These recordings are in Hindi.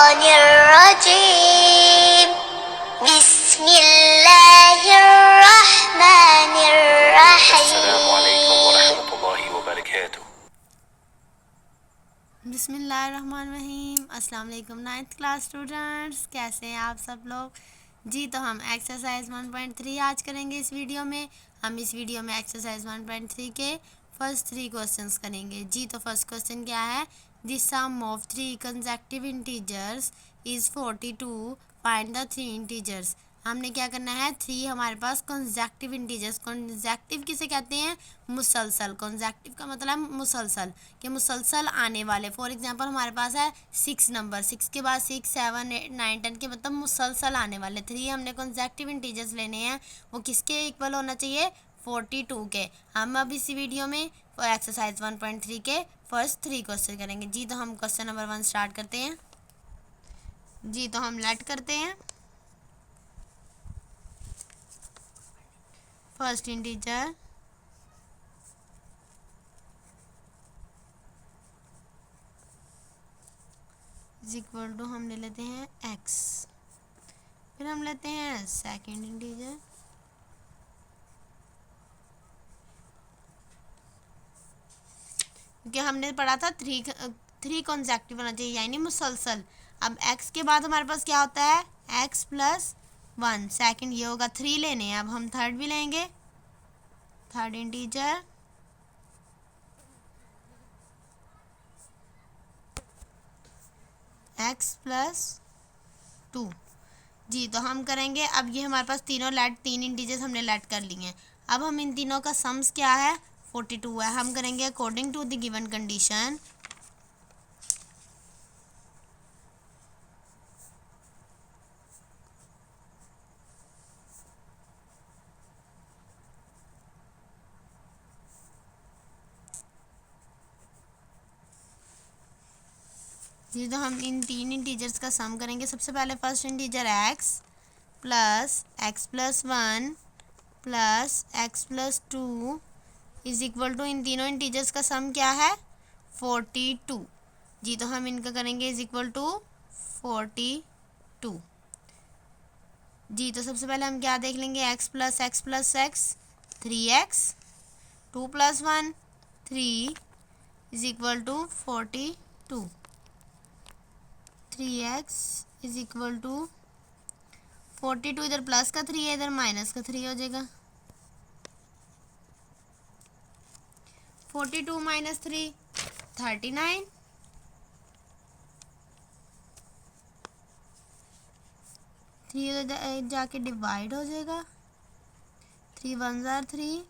Shaitanirrajim. Bismillahirrahmanirrahim. बिस्मिल्लाहिर्रहमानिर्रहीम। अस्सलाम वालेकुम नाइन्थ क्लास स्टूडेंट्स, कैसे हैं आप सब लोग। जी तो हम एक्सरसाइज 1.3 आज करेंगे इस वीडियो में। हम इस वीडियो में एक्सरसाइज 1.3 के फर्स्ट 3 क्वेश्चंस करेंगे। जी तो फर्स्ट क्वेश्चन क्या है, the sum of 3 consecutive integers is 42, find the 3 integers. हमने क्या करना है, 3 हमारे पास कंसेक्टिव इंटीजर्स। कंसेक्टिव किसे कहते हैं, मुसलसल। कंसेक्टिव का मतलब मुसलसल, कि मुसलसल आने वाले। फॉर एग्जांपल हमारे पास है 6 नंबर, 6 के बाद 6, 7, 8, 9, 10 के मतलब मुसलसल आने वाले। 3 हमने कंसेक्टिव इंटीजर्स लेने हैं, वो किसके इक्वल होना चाहिए, 42 के। हम अब इसी वीडियो में एक्सरसाइज 1.3 के फर्स्ट 3 क्वेश्चन करेंगे। जी तो हम क्वेश्चन नंबर 1 स्टार्ट करते हैं। जी तो हम लेट करते हैं। First integer is equal to, हम ले लेते हैं x। फिर हम लेते हैं सेकेंड इंटीजर, क्योंकि हमने पढ़ा था थ्री कॉन्सेक्टिव होना चाहिए, यानी मुसलसल। अब x के बाद हमारे पास क्या होता है, x+1। सेकेंड ये होगा, 3 लेने हैं। अब हम थर्ड भी लेंगे, थर्ड इंटीजर x+2। जी तो हम करेंगे, अब ये हमारे पास तीन इंटीजर्स हमने लेट कर लिए हैं। अब हम इन तीनों का सम्स क्या है, 42 है। हम करेंगे according to the given condition. जी तो हम इन 3 इंटीजर्स का सम करेंगे। सबसे पहले first integer x+1 plus x+2 is equal to, इन तीनों इंटीजर्स का सम क्या है, 42। जी तो हम इनका करेंगे इज इक्वल टू 42। जी तो सबसे पहले हम क्या देख लेंगे, x+x+x 3x, 2+1 3 is equal to 42। 3x is equal to 42, इधर प्लस का 3 है, इधर माइनस का 3 हो जाएगा। 42 माइनस 3 39। 3 उधर जाके डिवाइड हो जाएगा। 3 1 ज़ार 3,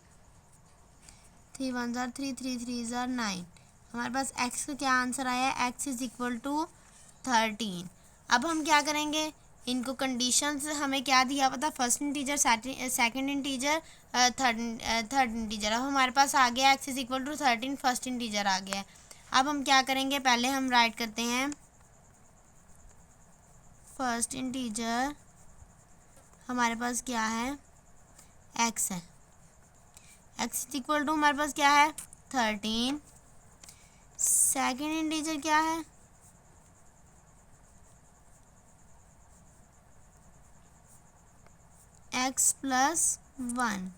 3 1 ज़ार 3, 3 3 ज़ार 9। हमारे पास x का क्या आंसर आया है, x इज इक्वल टू 13। अब हम क्या करेंगे, इनको कंडीशंस हमें क्या दिया पता, first integer, second integer, third integer. अब हमारे पास आ गया x is equal to 13, first integer आ गया है। अब हम क्या करेंगे, पहले हम राइट करते हैं फर्स्ट इंटीजर, हमारे पास क्या है, x है। x इज इक्वल टू हमारे पास क्या है, 13। सेकेंड इंटीजर क्या है, x+1,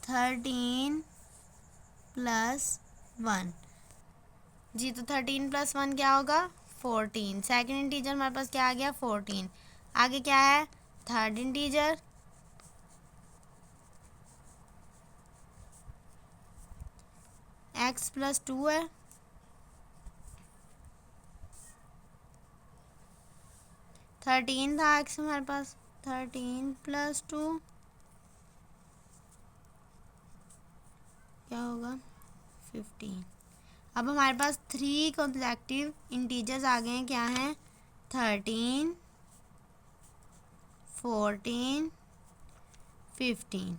13+1। जी तो 13+1 क्या होगा, 14। सेकेंड इंटीजर हमारे पास क्या आ गया, 14। आगे क्या है, थर्ड इंटीजर x+2 है। 13 था x हमारे पास, 13+2 क्या होगा, 15। अब हमारे पास 3 कॉन्सेक्टिव इंटीजर्स आ गए हैं, क्या हैं, 13, 14, 15।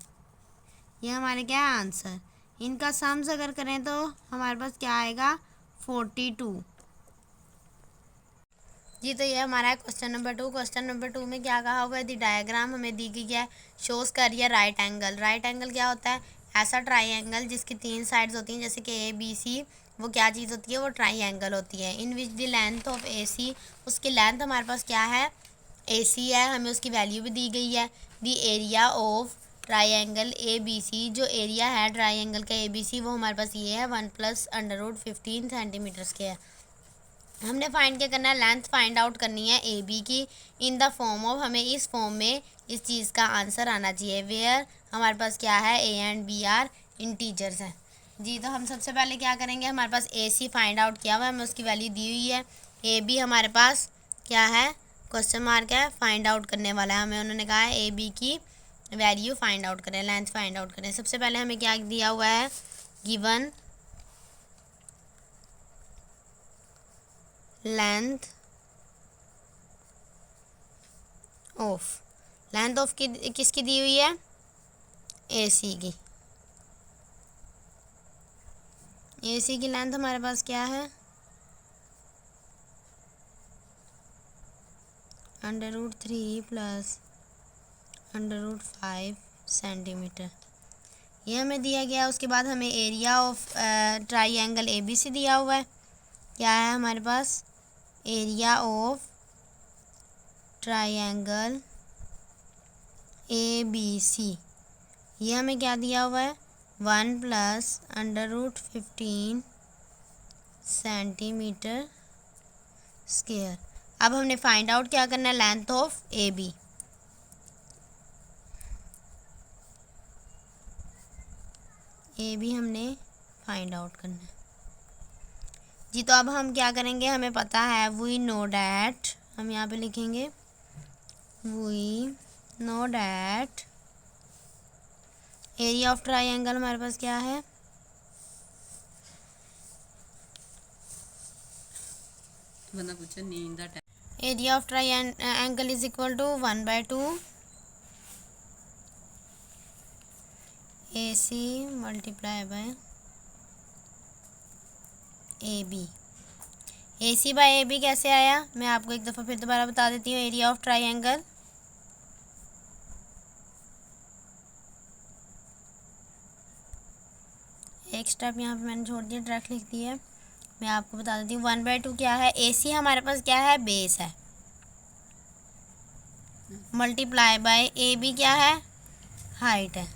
ये हमारे क्या है आंसर। इनका सम्स अगर करें तो हमारे पास क्या आएगा, 42। जी तो ये हमारा है क्वेश्चन नंबर 2। क्वेश्चन नंबर 2 में क्या कहा हुआ है, दी डायग्राम हमें दी गई है, शोज करिए राइट एंगल। राइट एंगल क्या होता है, ऐसा ट्राइंगल जिसकी 3 साइड्स होती हैं, जैसे कि ए बी सी, वो क्या चीज़ होती है, वो ट्राइंगल होती है। इन विच द लेंथ ऑफ ए सी, उसकी लेंथ हमारे पास क्या है, ए सी है, हमें उसकी वैल्यू भी दी गई है। The area of triangle A B C, जो एरिया है ट्राइंगल का ए बी सी, वो हमारे पास ये है 1 + √15 सेंटीमीटर स्क्वायर। हमने फाइंड क्या करना है, लेंथ फाइंड आउट करनी है ए बी की इन द फॉर्म ऑफ, हमें इस फॉर्म में इस चीज़ का आंसर आना चाहिए वेयर हमारे पास क्या है, A and B are integers हैं जी। तो हम सबसे पहले क्या करेंगे, हमारे पास ए सी फाइंड आउट किया हुआ है, हमें उसकी वैल्यू दी हुई है। ए बी हमारे पास क्या है, क्वेश्चन मार्क है, फाइंड आउट करने वाला है हमें। उन्होंने कहा है ए बी की वैल्यू फाइंड आउट करें, लेंथ फाइंड आउट करें। सबसे पहले हमें क्या दिया हुआ है, गिवन लेंथ ऑफ की किसकी दी हुई है, ए सी की। ए सी की लेंथ हमारे पास क्या है, √3 + √5 सेंटीमीटर, ये हमें दिया गया। उसके बाद हमें area of triangle A B C दिया हुआ है। क्या है हमारे पास, area of triangle A B C, ये हमें क्या दिया हुआ है, 1 + √15 सेंटीमीटर स्क्वायर। अब हमने फाइंड आउट क्या करना है, length of A B. A B हमने फाइंड आउट करना है जी। तो अब हम क्या करेंगे, हमें पता है वी नो डैट, हम यहाँ पे लिखेंगे we know that area of triangle हमारे पास क्या है, area of triangle is equal to 1/2 A C multiply by A B. A C by A B कैसे आया, मैं आपको एक दफ़ा फिर दोबारा बता देती हूँ। एरिया ऑफ ट्राइंगल एक स्टेप यहाँ पे मैंने छोड़ दिया, डायरेक्ट लिख दिया है। मैं आपको बता देती हूँ 1/2 क्या है, ए सी हमारे पास क्या है, बेस है, मल्टीप्लाई बाय ए बी क्या है, हाइट है।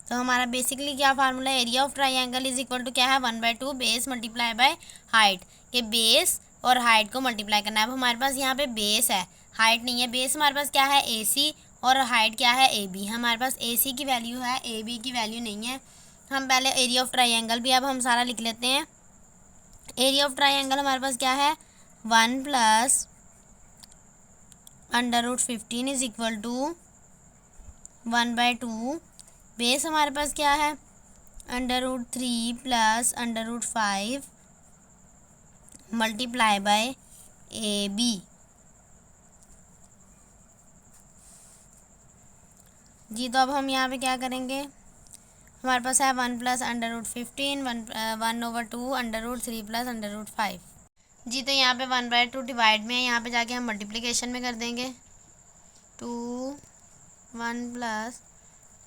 तो हमारा बेसिकली क्या फार्मूला है, area of triangle is equal to क्या है, 1/2 बेस मल्टीप्लाई बाय हाइट। ये बेस और हाइट को मल्टीप्लाई करना है। अब हमारे पास यहाँ पे बेस है, हाइट नहीं है। बेस हमारे पास क्या है, ए सी, और हाइट क्या है, ए बी। हमारे पास ए सी की वैल्यू है, ए बी की वैल्यू नहीं है। हम पहले एरिया ऑफ ट्राइंगल भी अब हम सारा लिख लेते हैं। एरिया ऑफ ट्राइंगल हमारे पास क्या है, 1 + √15 इज इक्वल टू 1/2 बेस हमारे पास क्या है, √3 + √5 मल्टीप्लाई बाय ए बी जी। तो अब हम यहाँ पे क्या करेंगे, हमारे पास है 1 + √15 1/2 √3 + √5 जी। तो यहाँ पे 1/2 डिवाइड में है, यहाँ पे जाके हम मल्टीप्लिकेशन में कर देंगे। 2 1 +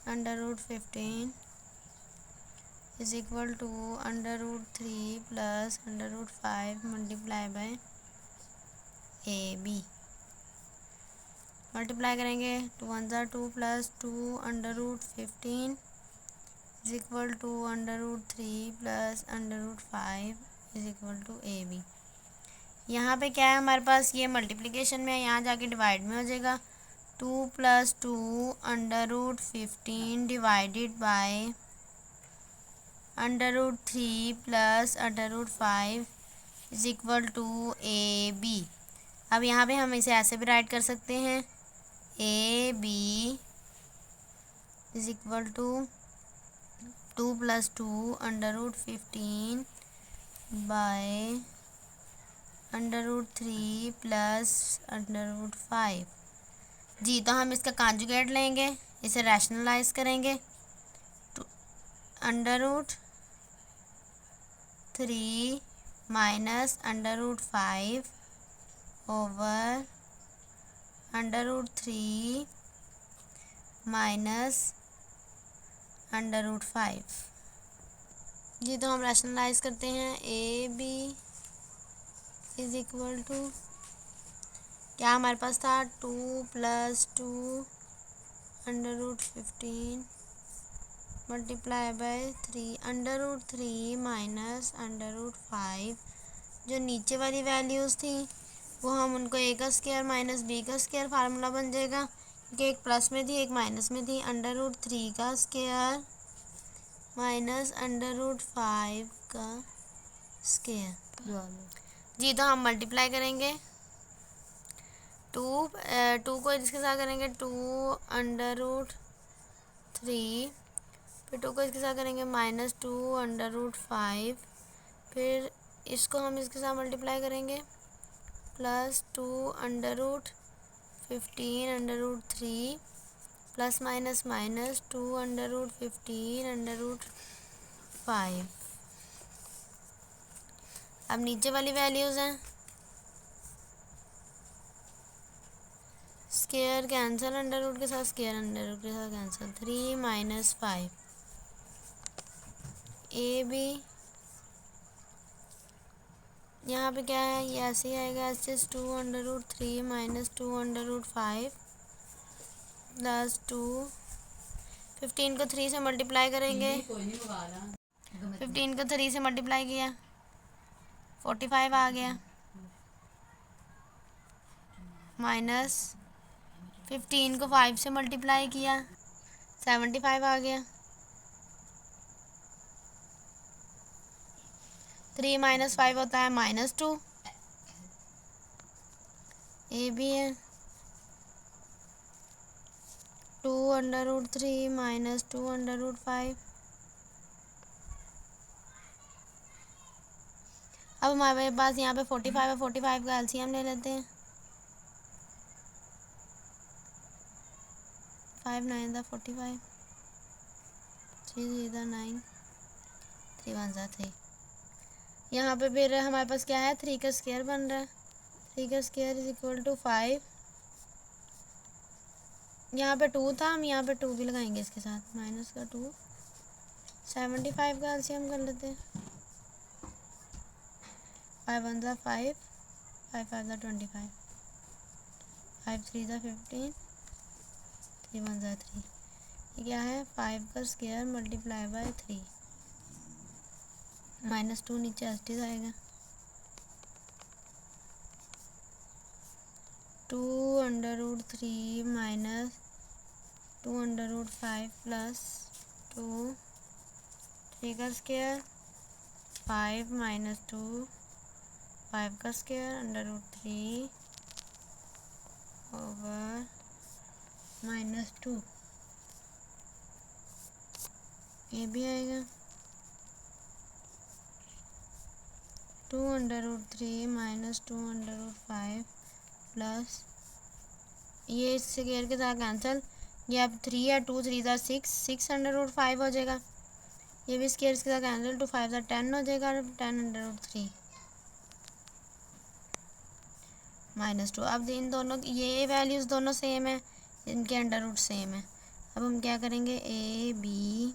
√15 is equal to √3 + √5 multiply by A B. Multiply करेंगे, 2 1 = 2 + 2 √15 is equal to √3 + √5 is equal to A B. यहाँ पे क्या है हमारे पास, ये मल्टीप्लिकेशन में है, यहाँ जाके डिवाइड में हो जाएगा। 2 + 2 √15 divided by √3 + √5 is equal to A B. अब यहाँ पे हम इसे ऐसे भी राइट कर सकते हैं, A B is equal to 2 + 2 √15 by √3 + √5 जी। तो हम इसका कॉन्जुगेट लेंगे, इसे रैशनलाइज करेंगे। √3 माइनस √5 ओवर √3 माइनस √5। जी तो हम रैशनलाइज करते हैं। A B is equal to, क्या हमारे पास था, 2 + 2 √15 मल्टीप्लाई बाय 3 √3 माइनस √5। जो नीचे वाली वैल्यूज़ थी वो हम उनको ए का स्क्वायर माइनस बी का स्क्वायर फार्मूला बन जाएगा, क्योंकि एक प्लस में थी एक माइनस में थी। √3 का स्क्वायर माइनस √5 का स्क्वायर। जी तो हम मल्टीप्लाई करेंगे। 2 को इसके साथ करेंगे 2 √3, फिर 2 को इसके साथ करेंगे -2 √5, फिर इसको हम इसके साथ मल्टीप्लाई करेंगे +2 √15 √3 प्लस माइनस -2 √15 √5। अब नीचे वाली वैल्यूज़ हैं, स्क्वायर कैंसिल, √ के साथ स्क्वायर √ के साथ कैंसिल, 3 - 5। ए बी यहाँ पे क्या है, ये ऐसे ही आएगा, ऐसे 2 √3 - 2 √5 प्लस 2। 15 को 3 से मल्टीप्लाई करेंगे, 15 को 3 से मल्टीप्लाई किया 45 आ गया, माइनस 15 को 5 से मल्टीप्लाई किया 75 आ गया, 3 - 5 होता है -2। ए भी है 2 √3 - 2 √5। अब हमारे पास यहाँ पे 45 है, 45 का एलसीएम ले लेते हैं। 5 9 45, 3 3 9, 3 1 3। यहाँ पे फिर हमारे पास क्या है, 3 का स्क्वायर बन रहा है। 3 का स्क्वायर इज इक्वल टू 5। यहाँ पे 2 था, हम यहाँ पे 2 भी लगाएंगे इसके साथ, माइनस का 2। 75 का एलसीएम कर लेते हैं। 5 1 5, 5 5 25, 5 3 15, 3 1 3। ये क्या है, 5 का स्क्वायर मल्टीप्लाई बाय 3, -2 नीचे एस्टिस आएगा। 2 √3 - 2 √5 प्लस 2, 3 का स्क्वायर 5 - 2, 5 का स्क्वायर √3 ओवर -2। ये भी आएगा 2 √3 - 2 √5 प्लस, ये इस स्क्वायर के साथ कैंसिल, ये अब 3 है, 2 3 6, 6 √5 हो जाएगा। ये भी स्क्वायर के साथ कैंसिल, 2 5 10 हो जाएगा, 10 √3 -2। अब इन दोनों ये वैल्यूज़ दोनों सेम है, इनके √ सेम है। अब हम क्या करेंगे, A B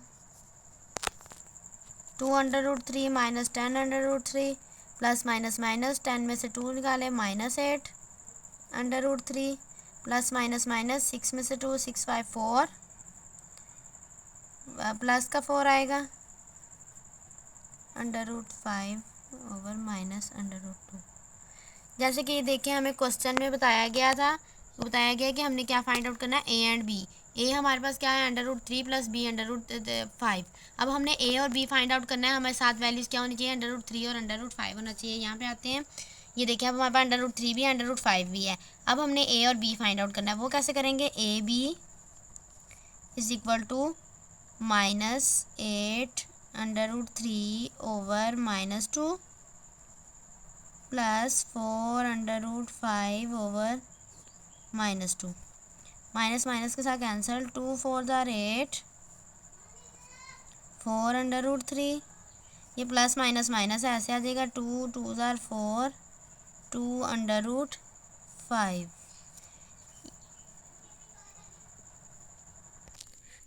2 √3 - 10 √3 plus minus minus 10 में से 2 निकाले -8 √3 प्लस माइनस माइनस 6 में से 2, 6 5 4 प्लस का 4 आएगा √5 ओवर माइनस √2। जैसे कि देखिए हमें क्वेश्चन में बताया गया था, बताया गया कि हमने क्या फाइंड आउट करना है, ए एंड बी। ए हमारे पास क्या है, √3 प्लस बी √5। अब हमने ए और बी फाइंड आउट करना है, हमारे साथ वैल्यूज़ क्या होनी चाहिए, √3 और √5 होना चाहिए। यहाँ पे आते हैं, ये देखिए अब हमारे पास √3 भी है, √5 भी है। अब हमने ए और बी फाइंड आउट करना है, वो कैसे करेंगे, A B is equal to -8 √3 over -2 plus 4 √5 over -2। Minus minus के साथ कैंसिल, 2 4 8, 4 √3। ये प्लस माइनस माइनस ऐसे आ जाएगा, 2 2 4, 2 √5।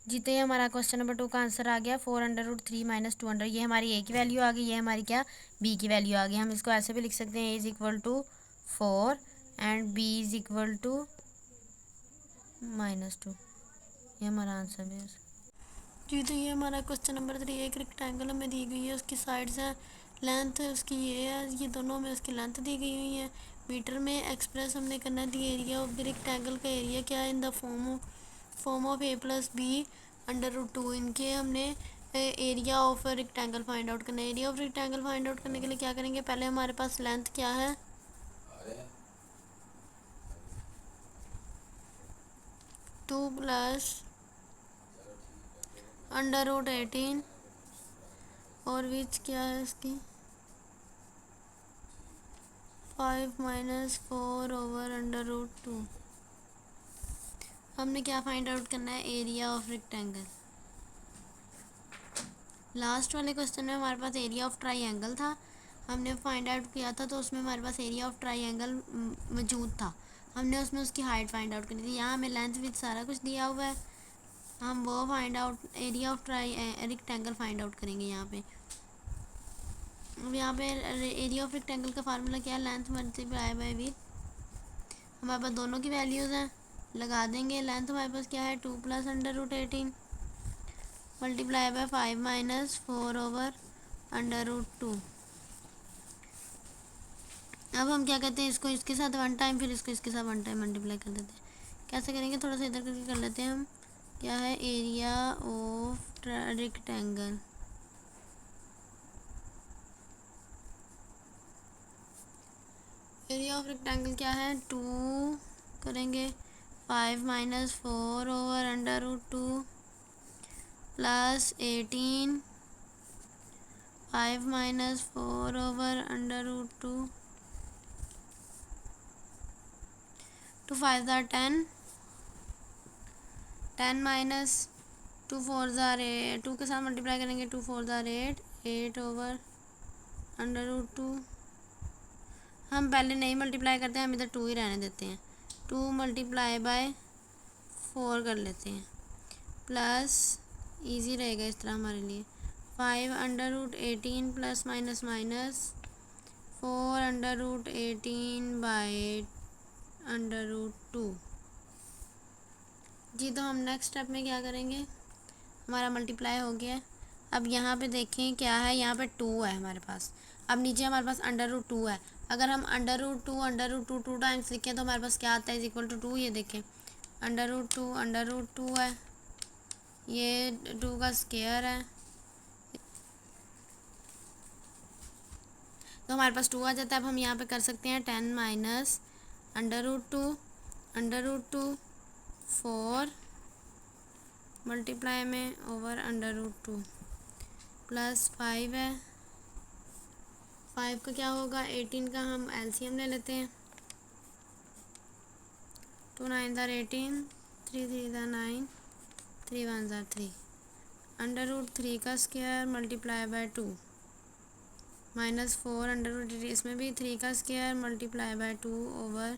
जीते ही हमारा क्वेश्चन नंबर 2 का आंसर आ गया 4√3 माइनस 200। ये हमारी ए की वैल्यू आ गई, ये हमारी क्या बी की वैल्यू आ गई। हम इसको ऐसे भी लिख सकते हैं, A is equal to 4 and B is equal to -2। ये हमारा आंसर है जी। तो ये हमारा क्वेश्चन नंबर 3, एक रेक्टेंगल हमें दी गई है, उसकी साइड्स हैं, लेंथ उसकी ये है, ये दोनों में उसकी लेंथ दी गई हुई है। मीटर में एक्सप्रेस हमने करना the area of the rectangle का एरिया क्या है in the form of a plus B √2। इनके हमने area of rectangle find out करना है। Area of rectangle find out करने के लिए क्या करेंगे, पहले हमारे पास लेंथ क्या है 2 प्लस √18 और विच क्या है इसकी 5 माइनस 4 ओवर √2। हमने क्या फाइंड आउट करना है, एरिया ऑफ रेक्टेंगल। लास्ट वाले क्वेश्चन में हमारे पास एरिया ऑफ ट्राइंगल था, हमने फाइंड आउट किया था, तो उसमें हमारे पास एरिया ऑफ ट्राइंगल मौजूद था, हमने उसमें उसकी हाइट फाइंड आउट करनी थी। यहाँ हमें लेंथ विथ सारा कुछ दिया हुआ है, हम वो find out area of rectangle find out करेंगे यहाँ पे। अब यहाँ पे एरिया ऑफ रेक्टेंगल का फार्मूला क्या है, लेंथ मल्टीप्लाई बाय विथ। हमारे पास दोनों की वैल्यूज़ हैं, लगा देंगे। लेंथ हमारे पास क्या है 2 plus √18 multiply by 5 minus 4 over √2। अब हम क्या कहते हैं, इसको इसके साथ 1 टाइम, फिर इसको इसके साथ 1 टाइम मल्टीप्लाई कर देते हैं। कैसे करेंगे, थोड़ा सा इधर करके कर लेते हैं हम। क्या है, area of rectangle, area of rectangle क्या है 2 करेंगे 5 minus 4 over √2 plus 18 5 minus 4 over √2 2 5 ज़ार 10 10 माइनस 2 4 ज़ार 8, 2 के साथ मल्टीप्लाई करेंगे 2 4 ज़ार 8 ओवर √2। हम पहले नहीं मल्टीप्लाई करते हैं, हम इधर 2 ही रहने देते हैं। 2 मल्टीप्लाई बाय 4 कर लेते हैं, प्लस इजी रहेगा इस तरह हमारे लिए 5 √18 प्लस माइनस माइनस 4 √18 बाय √2। जी, तो हम नेक्स्ट स्टेप में क्या करेंगे, हमारा मल्टीप्लाई हो गया है। अब यहाँ पे देखें क्या है, यहाँ पे 2 है हमारे पास। अब नीचे हमारे पास √2 है, अगर हम √2 2 टाइम्स लिखें तो हमारे पास क्या आता है, इज इक्वल टू 2। ये देखें √2 है, ये 2 का स्क्वायर है, तो हमारे पास 2 आ जाता है। अब हम यहाँ पे कर सकते हैं 10 माइनस √2 4 मल्टीप्लाई में ओवर √2 प्लस 5 है। 5 का क्या होगा, 18 का हम एलसीएम ले लेते हैं। 2 9 ज़ार 18, 3 3 ज़ार 9, 3 1 ज़ार 3 √3 का स्क्वायर मल्टीप्लाई बाय 2 माइनस 4 √3, इसमें भी 3 का स्क्वायर मल्टीप्लाई बाय 2 ओवर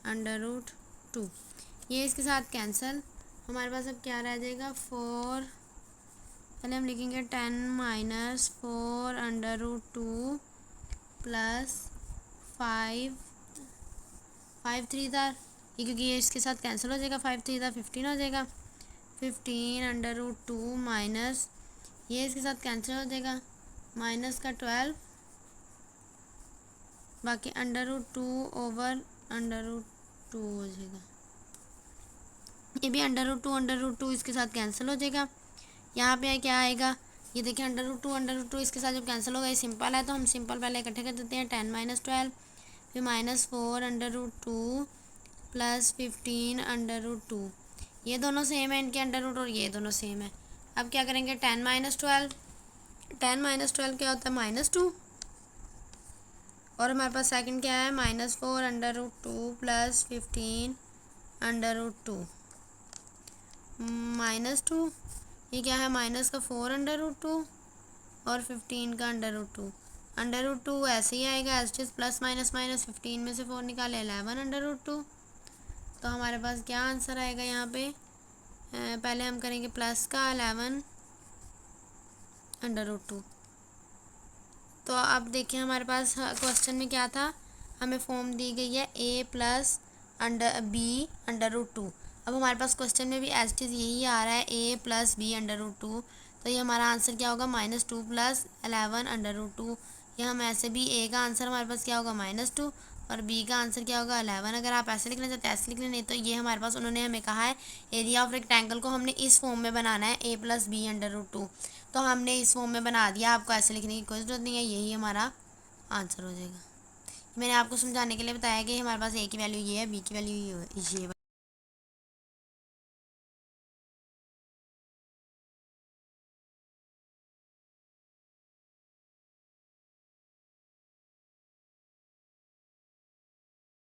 √2। ये इसके साथ कैंसिल, हमारे पास अब क्या रह जाएगा 4, पहले हम लिखेंगे 10 माइनस 4 √2 प्लस 5 3 ज़ार, ये क्योंकि ये इसके साथ कैंसिल हो जाएगा, 5 3 ज़ार 15 हो जाएगा, 15 √2 माइनस ये इसके साथ कैंसिल हो जाएगा, माइनस का 12, बाकी √2 ओवर √2 हो जाएगा। ये भी √2 इसके साथ कैंसिल हो जाएगा। यहाँ पे क्या आएगा, ये देखिए √2 इसके साथ जब कैंसिल होगा, ये सिंपल है, तो हम सिंपल पहले इकट्ठे कर देते हैं 10 माइनस 12, फिर माइनस 4 √2 प्लस 15 √2। ये दोनों सेम है, इनके √2 और ये दोनों सेम है। अब क्या करेंगे 10 माइनस 12, 10 माइनस 12 क्या होता है -2, और हमारे पास सेकंड क्या है -4 √2 प्लस 15 √2 -2, ये क्या है माइनस का 4 √2 और 15 का √2 ऐसे ही आएगा as it is, plus minus minus 15 में से 4 निकाले 11 √2। तो हमारे पास क्या आंसर आएगा यहाँ पे पहले हम करेंगे प्लस का 11/√2। तो अब देखिए हमारे पास क्वेश्चन में क्या था, हमें फॉर्म दी गई है a+b√2। अब हमारे पास क्वेश्चन में भी एज इट इज़ यही आ रहा है a+b√2। तो ये हमारा आंसर क्या होगा, -2 + 11/√2। या हम ऐसे भी a का आंसर हमारे पास क्या होगा -2 और b का आंसर क्या होगा 11। अगर आप ऐसे लिखना चाहते हैं ऐसे लिख लें। तो ये हमारे पास उन्होंने हमें कहा है एरिया ऑफ रेक्टेंगल को हमने इस फॉर्म में बनाना है a+b√2। तो हमने इस फॉर्म में बना दिया, आपको ऐसे लिखने की कोई ज़रूरत नहीं है, यही हमारा आंसर हो जाएगा। मैंने आपको समझाने के लिए बताया कि हमारे पास a की वैल्यू ये है, b की वैल्यू ये है।